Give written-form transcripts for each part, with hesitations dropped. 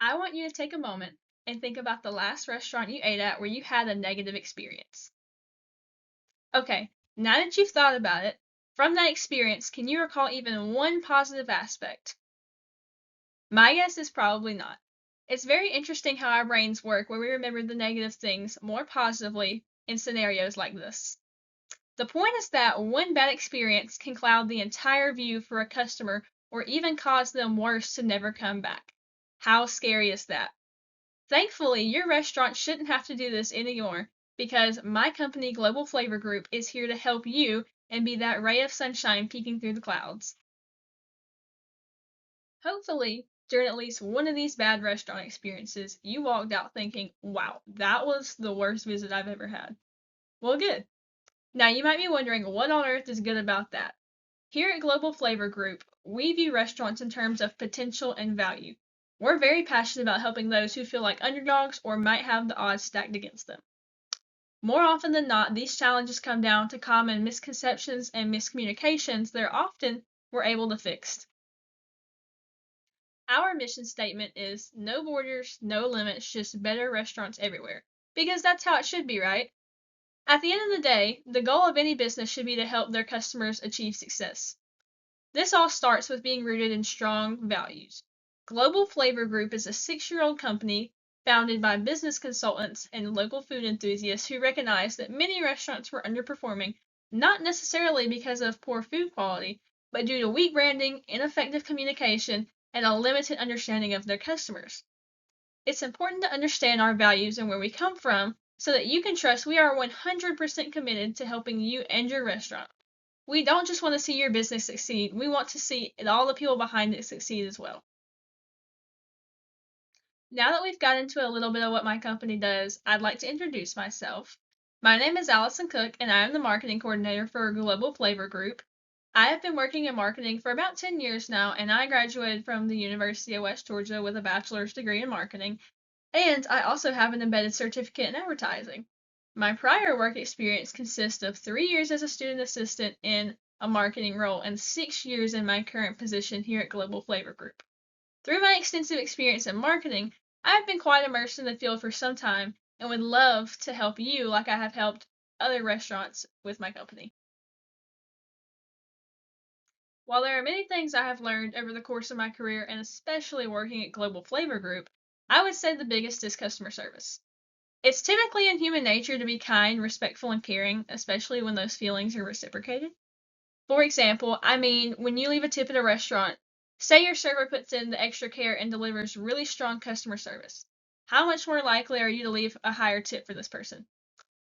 I want you to take a moment and think about the last restaurant you ate at where you had a negative experience. Okay, now that you've thought about it, from that experience, can you recall even one positive aspect? My guess is probably not. It's very interesting how our brains work where we remember the negative things more positively in scenarios like this. The point is that one bad experience can cloud the entire view for a customer or even cause them worse to never come back. How scary is that? Thankfully, your restaurant shouldn't have to do this anymore because my company, Global Flavor Group, is here to help you and be that ray of sunshine peeking through the clouds. Hopefully, during at least one of these bad restaurant experiences, you walked out thinking, wow, that was the worst visit I've ever had. Well, good. Now, you might be wondering, what on earth is good about that? Here at Global Flavor Group, we view restaurants in terms of potential and value. We're very passionate about helping those who feel like underdogs or might have the odds stacked against them. More often than not, these challenges come down to common misconceptions and miscommunications that are often we're able to fix. Our mission statement is no borders, no limits, just better restaurants everywhere. Because that's how it should be, right? At the end of the day, the goal of any business should be to help their customers achieve success. This all starts with being rooted in strong values. Global Flavor Group is a 6-year-old company founded by business consultants and local food enthusiasts who recognized that many restaurants were underperforming, not necessarily because of poor food quality, but due to weak branding, ineffective communication, and a limited understanding of their customers. It's important to understand our values and where we come from so that you can trust we are 100% committed to helping you and your restaurant. We don't just want to see your business succeed, we want to see all the people behind it succeed as well. Now that we've got into a little bit of what my company does, I'd like to introduce myself. My name is Allison Cook, and I am the marketing coordinator for Global Flavor Group. I have been working in marketing for about 10 years now, and I graduated from the University of West Georgia with a bachelor's degree in marketing, and I also have an embedded certificate in advertising. My prior work experience consists of 3 years as a student assistant in a marketing role and 6 years in my current position here at Global Flavor Group. Through my extensive experience in marketing, I have been quite immersed in the field for some time and would love to help you like I have helped other restaurants with my company. While there are many things I have learned over the course of my career and especially working at Global Flavor Group, I would say the biggest is customer service. It's typically in human nature to be kind, respectful, and caring, especially when those feelings are reciprocated. For example, when you leave a tip at a restaurant, say your server puts in the extra care and delivers really strong customer service. How much more likely are you to leave a higher tip for this person?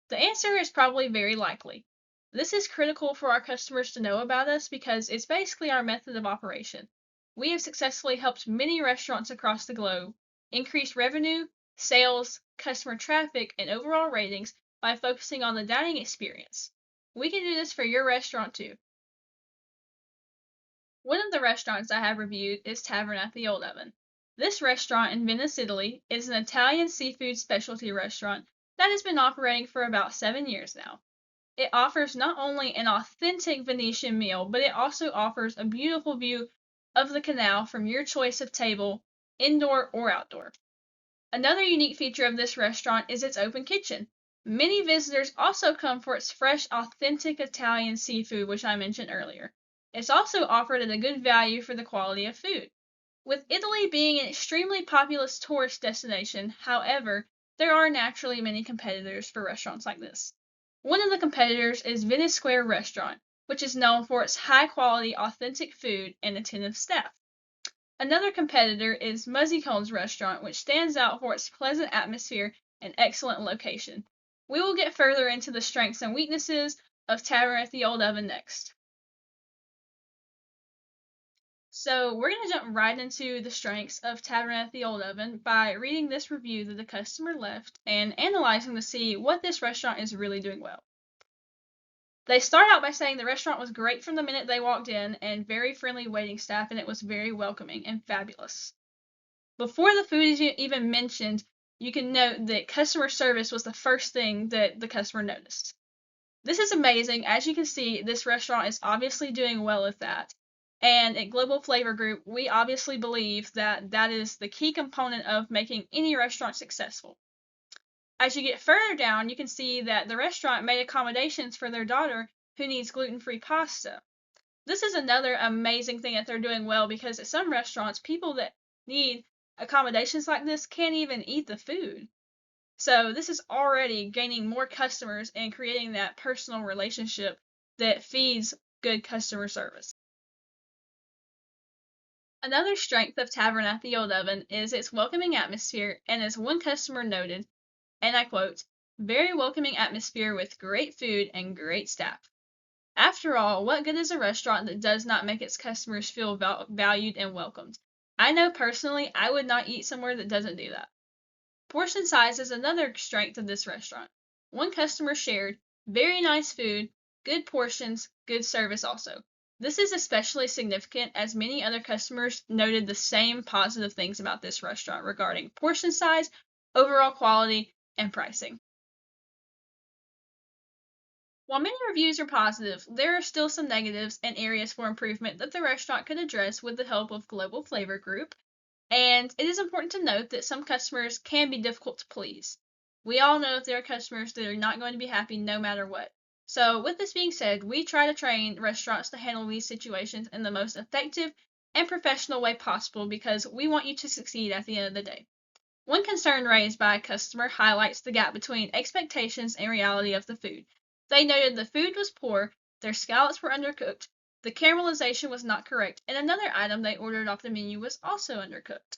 The answer is probably very likely. This is critical for our customers to know about us because it's basically our method of operation. We have successfully helped many restaurants across the globe increase revenue, sales, customer traffic, and overall ratings by focusing on the dining experience. We can do this for your restaurant too. One of the restaurants I have reviewed is Tavern at the Old Oven. This restaurant in Venice, Italy, is an Italian seafood specialty restaurant that has been operating for about 7 years now. It offers not only an authentic Venetian meal, but it also offers a beautiful view of the canal from your choice of table, indoor or outdoor. Another unique feature of this restaurant is its open kitchen. Many visitors also come for its fresh, authentic Italian seafood, which I mentioned earlier. It's also offered at a good value for the quality of food. With Italy being an extremely populous tourist destination, however, there are naturally many competitors for restaurants like this. One of the competitors is Venice Square Restaurant, which is known for its high-quality, authentic food and attentive staff. Another competitor is Muzzy Cones Restaurant, which stands out for its pleasant atmosphere and excellent location. We will get further into the strengths and weaknesses of Tavern at the Old Oven next. So we're going to jump right into the strengths of Tavern at the Old Oven by reading this review that the customer left and analyzing to see what this restaurant is really doing well. They start out by saying the restaurant was great from the minute they walked in and very friendly waiting staff, and it was very welcoming and fabulous. Before the food is even mentioned, you can note that customer service was the first thing that the customer noticed. This is amazing. As you can see, this restaurant is obviously doing well with that. And at Global Flavor Group, we obviously believe that that is the key component of making any restaurant successful. As you get further down, you can see that the restaurant made accommodations for their daughter who needs gluten-free pasta. This is another amazing thing that they're doing well, because at some restaurants, people that need accommodations like this can't even eat the food. So this is already gaining more customers and creating that personal relationship that feeds good customer service. Another strength of Tavern at the Old Oven is its welcoming atmosphere, and as one customer noted, and I quote, "Very welcoming atmosphere with great food and great staff." After all, what good is a restaurant that does not make its customers feel valued and welcomed? I know personally I would not eat somewhere that doesn't do that. Portion size is another strength of this restaurant. One customer shared, "Very nice food, good portions, good service also." This is especially significant as many other customers noted the same positive things about this restaurant regarding portion size, overall quality, and pricing. While many reviews are positive, there are still some negatives and areas for improvement that the restaurant could address with the help of Global Flavor Group, and it is important to note that some customers can be difficult to please. We all know that there are customers that are not going to be happy no matter what. So, with this being said, we try to train restaurants to handle these situations in the most effective and professional way possible, because we want you to succeed at the end of the day. One concern raised by a customer highlights the gap between expectations and reality of the food. They noted the food was poor, their scallops were undercooked, the caramelization was not correct, and another item they ordered off the menu was also undercooked.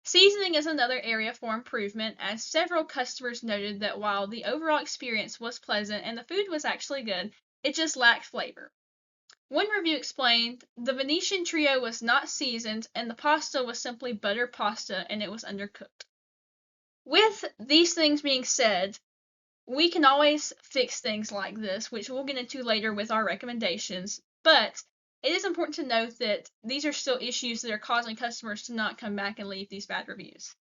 Seasoning is another area for improvement, as several customers noted that while the overall experience was pleasant and the food was actually good, it just lacked flavor. One review explained, "The Venetian trio was not seasoned and the pasta was simply butter pasta and it was undercooked." With these things being said, we can always fix things like this, which we'll get into later with our recommendations, but it is important to note that these are still issues that are causing customers to not come back and leave these bad reviews.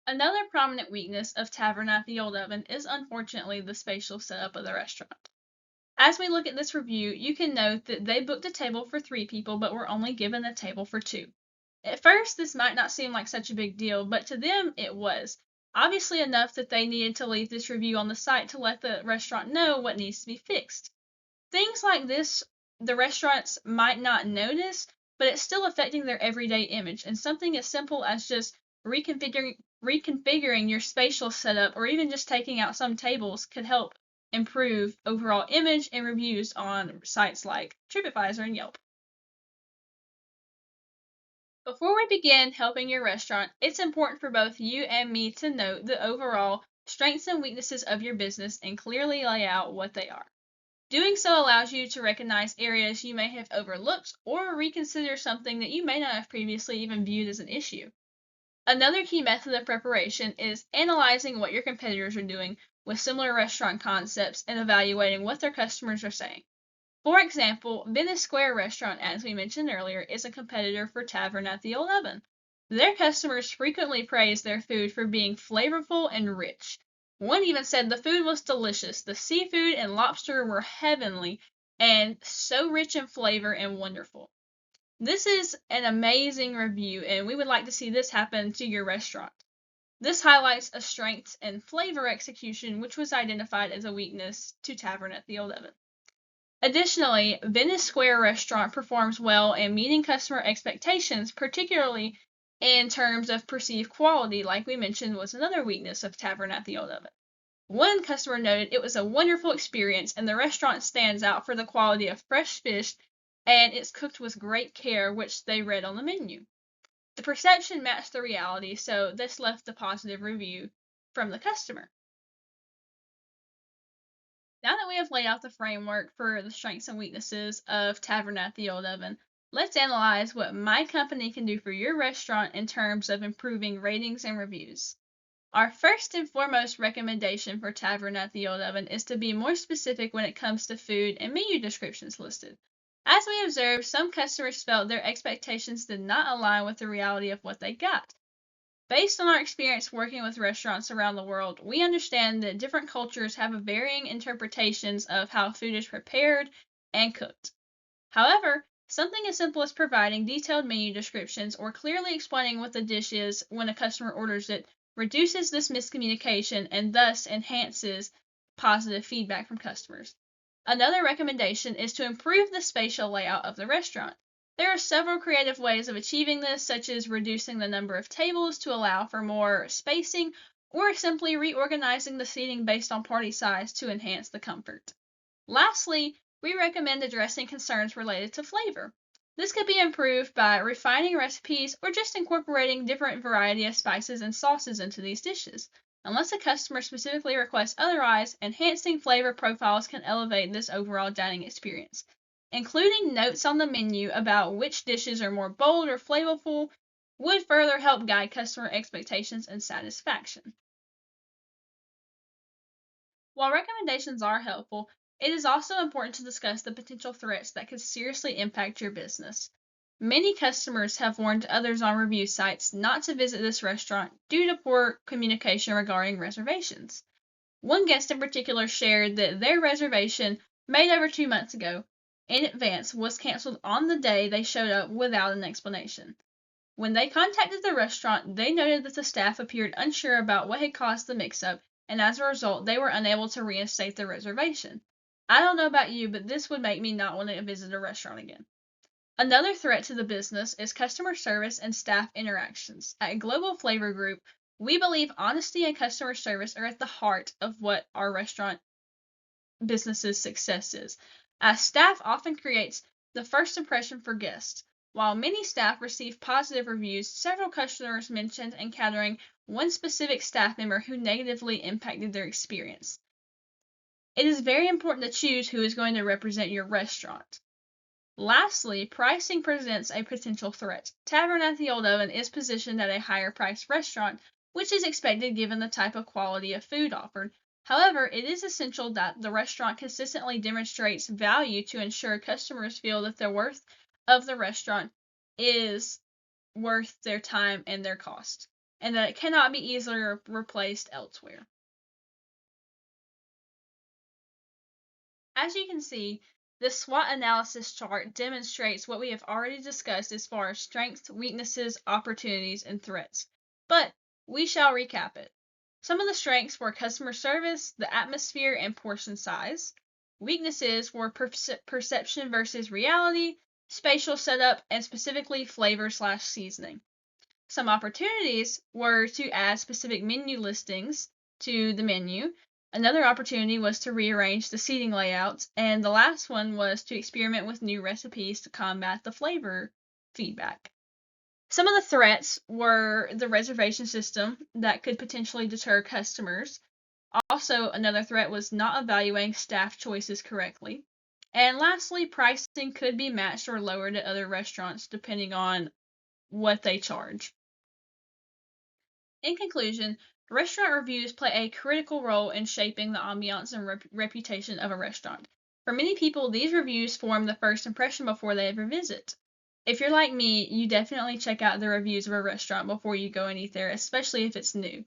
Another prominent weakness of Tavern at the Old Oven is unfortunately the spatial setup of the restaurant. As we look at this review, you can note that they booked a table for 3 people but were only given a table for 2. At first, this might not seem like such a big deal, but to them it was. Obviously enough that they needed to leave this review on the site to let the restaurant know what needs to be fixed. Things like this, the restaurants might not notice, but it's still affecting their everyday image, and something as simple as just reconfiguring your spatial setup, or even just taking out some tables, could help improve overall image and reviews on sites like TripAdvisor and Yelp. Before we begin helping your restaurant, it's important for both you and me to note the overall strengths and weaknesses of your business and clearly lay out what they are. Doing so allows you to recognize areas you may have overlooked or reconsider something that you may not have previously even viewed as an issue. Another key method of preparation is analyzing what your competitors are doing with similar restaurant concepts and evaluating what their customers are saying. For example, Venice Square Restaurant, as we mentioned earlier, is a competitor for Tavern at the Old Oven. Their customers frequently praise their food for being flavorful and rich. One even said the food was delicious. The seafood and lobster were heavenly and so rich in flavor and wonderful. This is an amazing review, and we would like to see this happen to your restaurant. This highlights a strength in flavor execution, which was identified as a weakness to Tavern at the Old Oven. Additionally, Venice Square Restaurant performs well in meeting customer expectations, particularly in terms of perceived quality, like we mentioned was another weakness of Tavern at the Old Oven. One customer noted it was a wonderful experience and the restaurant stands out for the quality of fresh fish and it's cooked with great care, which they read on the menu. The perception matched the reality, so this left a positive review from the customer. Now that we have laid out the framework for the strengths and weaknesses of Tavern at the Old Oven, let's analyze what my company can do for your restaurant in terms of improving ratings and reviews. Our first and foremost recommendation for Tavern at the Old Oven is to be more specific when it comes to food and menu descriptions listed. As we observed, some customers felt their expectations did not align with the reality of what they got. Based on our experience working with restaurants around the world, we understand that different cultures have varying interpretations of how food is prepared and cooked. However, something as simple as providing detailed menu descriptions or clearly explaining what the dish is when a customer orders it reduces this miscommunication and thus enhances positive feedback from customers. Another recommendation is to improve the spatial layout of the restaurant. There are several creative ways of achieving this, such as reducing the number of tables to allow for more spacing, or simply reorganizing the seating based on party size to enhance the comfort. Lastly, we recommend addressing concerns related to flavor. This could be improved by refining recipes or just incorporating different variety of spices and sauces into these dishes. Unless a customer specifically requests otherwise, enhancing flavor profiles can elevate this overall dining experience. Including notes on the menu about which dishes are more bold or flavorful would further help guide customer expectations and satisfaction. While recommendations are helpful, it is also important to discuss the potential threats that could seriously impact your business. Many customers have warned others on review sites not to visit this restaurant due to poor communication regarding reservations. One guest in particular shared that their reservation, made over 2 months ago, in advance, was canceled on the day they showed up without an explanation. When they contacted the restaurant, they noted that the staff appeared unsure about what had caused the mix-up, and as a result, they were unable to reinstate their reservation. I don't know about you, but this would make me not want to visit a restaurant again. Another threat to the business is customer service and staff interactions. At Global Flavor Group, we believe honesty and customer service are at the heart of what our restaurant business's success is, as staff often creates the first impression for guests. While many staff receive positive reviews, several customers mentioned encountering one specific staff member who negatively impacted their experience. It is very important to choose who is going to represent your restaurant. Lastly, pricing presents a potential threat. Tavern at the Old Oven is positioned at a higher priced restaurant, which is expected given the type of quality of food offered. However, it is essential that the restaurant consistently demonstrates value to ensure customers feel that the worth of the restaurant is worth their time and their cost, and that it cannot be easily replaced elsewhere. As you can see, this SWOT analysis chart demonstrates what we have already discussed as far as strengths, weaknesses, opportunities, and threats. But we shall recap it. Some of the strengths were customer service, the atmosphere, and portion size. Weaknesses were perception versus reality, spatial setup, and specifically flavor/seasoning. Some opportunities were to add specific menu listings to the menu. Another opportunity was to rearrange the seating layouts, and the last one was to experiment with new recipes to combat the flavor feedback. Some of the threats were the reservation system that could potentially deter customers. Also, another threat was not evaluating staff choices correctly. And lastly, pricing could be matched or lowered at other restaurants depending on what they charge. In conclusion, restaurant reviews play a critical role in shaping the ambiance and reputation of a restaurant. For many people, these reviews form the first impression before they ever visit. If you're like me, you definitely check out the reviews of a restaurant before you go and eat there, especially if it's new.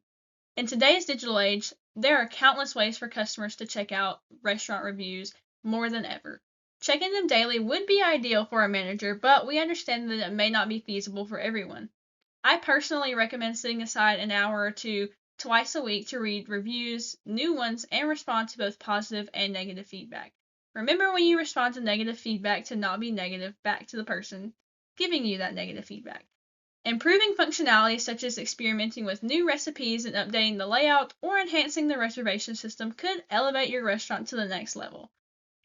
In today's digital age, there are countless ways for customers to check out restaurant reviews more than ever. Checking them daily would be ideal for a manager, but we understand that it may not be feasible for everyone. I personally recommend setting aside an hour or two twice a week to read reviews, new ones, and respond to both positive and negative feedback. Remember when you respond to negative feedback to not be negative back to the person giving you that negative feedback. Improving functionality such as experimenting with new recipes and updating the layout or enhancing the reservation system could elevate your restaurant to the next level.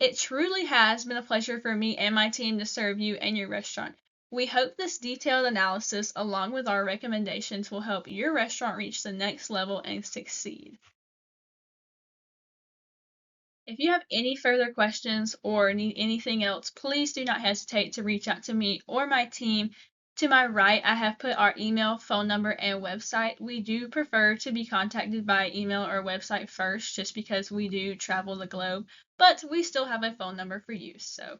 It truly has been a pleasure for me and my team to serve you and your restaurant. We hope this detailed analysis, along with our recommendations, will help your restaurant reach the next level and succeed. If you have any further questions or need anything else, please do not hesitate to reach out to me or my team. To my right, I have put our email, phone number, and website. We do prefer to be contacted by email or website first just because we do travel the globe, but we still have a phone number for use. So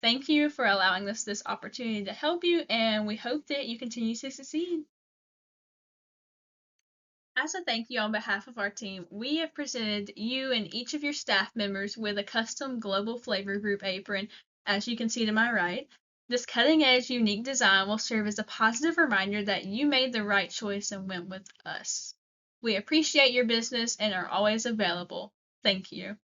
thank you for allowing us this opportunity to help you, and we hope that you continue to succeed. As a thank you on behalf of our team, we have presented you and each of your staff members with a custom Global Flavor Group apron as you can see to my right, this cutting-edge, unique design will serve as a positive reminder that you made the right choice and went with us. We appreciate your business and are always available. Thank you.